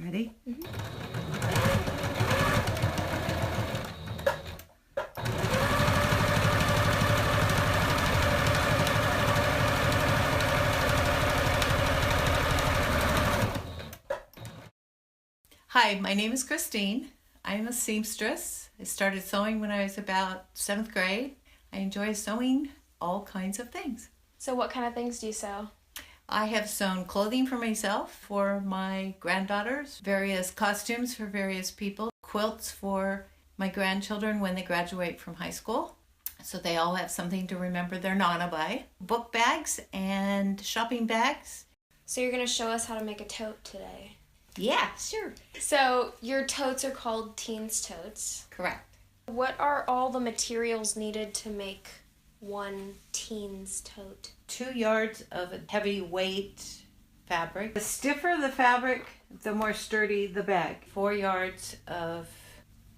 Ready? Hi, my name is Kristine. I'm a seamstress. I started sewing when I was about 7th grade. I enjoy sewing all kinds of things. So what kind of things do you sew? I have sewn clothing for myself, for my granddaughters, various costumes for various people, quilts for my grandchildren when they graduate from high school, so they all have something to remember their Nana by, book bags and shopping bags. So you're going to show us how to make a tote today. Yeah, sure. So your totes are called Tine's totes. Correct. What are all the materials needed to make one Tine's tote? 2 yards of heavy weight fabric. The stiffer the fabric, the more sturdy the bag. 4 yards of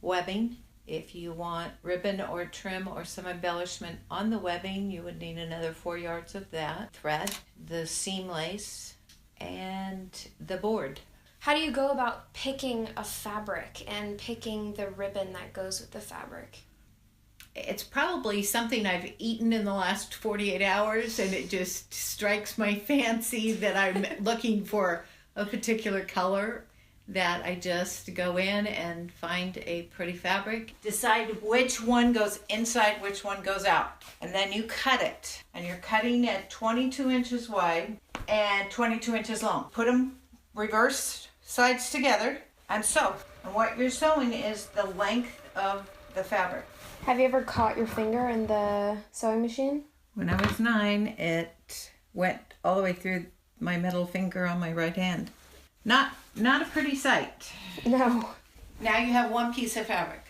webbing. If you want ribbon or trim or some embellishment on the webbing, you would need another 4 yards of that. Thread, the seam lace, and the board. How do you go about picking a fabric and picking the ribbon that goes with the fabric? It's probably something I've eaten in the last 48 hours, and it just strikes my fancy that I'm looking for a particular color, that I just go in and find a pretty fabric, decide which one goes inside, which one goes out, and then you cut it. And you're cutting at 22 inches wide and 22 inches long. Put them reverse sides together and sew. And what you're sewing is the length of the fabric. Have you ever caught your finger in the sewing machine? When I was 9, it went all the way through my middle finger on my right hand. Not a pretty sight. No. Now you have one piece of fabric,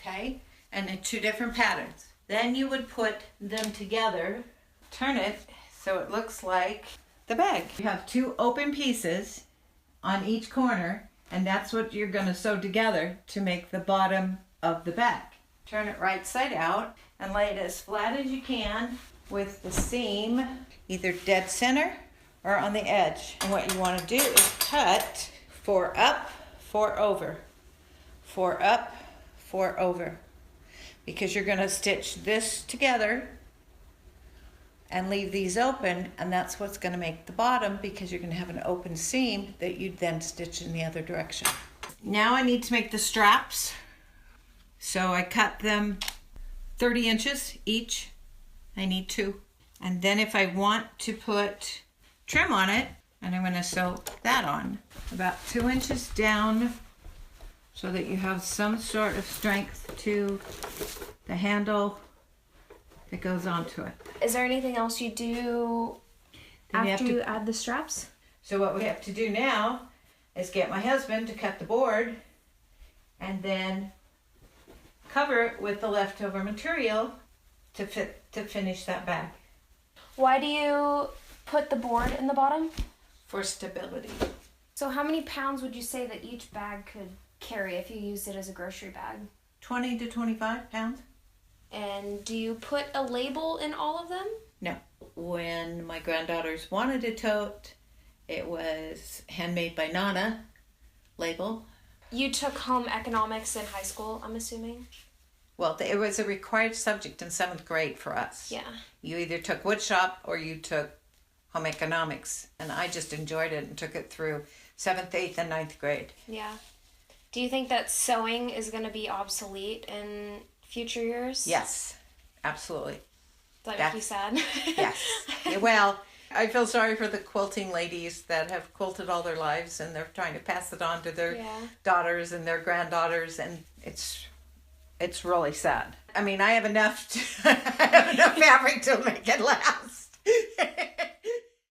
okay? And in 2 different patterns. Then you would put them together, turn it so it looks like the bag. You have 2 open pieces on each corner, and that's what you're going to sew together to make the bottom of the bag. Turn it right side out and lay it as flat as you can with the seam either dead center or on the edge. And what you want to do is cut 4 up, 4 over, 4 up, 4 over, because you're going to stitch this together and leave these open, and that's what's going to make the bottom, because you're going to have an open seam that you then stitch in the other direction. Now I need to make the straps. So I cut them 30 inches each. I need 2. And then if I want to put trim on it, and I'm going to sew that on about 2 inches down so that you have some sort of strength to the handle that goes onto it. Is there anything else you do after you add the straps? So what we have to do now is get my husband to cut the board and then cover it with the leftover material to finish that bag. Why do you put the board in the bottom? For stability. So how many pounds would you say that each bag could carry if you used it as a grocery bag? 20 to 25 pounds. And do you put a label in all of them? No. When my granddaughters wanted a tote, it was handmade by Nana label. You took home economics in high school, I'm assuming? Well, it was a required subject in 7th grade for us. Yeah. You either took woodshop or you took home economics, and I just enjoyed it and took it through 7th, 8th, and 9th grade. Yeah. Do you think that sewing is going to be obsolete in future years? Yes, absolutely. Does that make you sad? Yes. Well, I feel sorry for the quilting ladies that have quilted all their lives, and they're trying to pass it on to their daughters and their granddaughters, and it's really sad. I mean, I have enough fabric to make it last.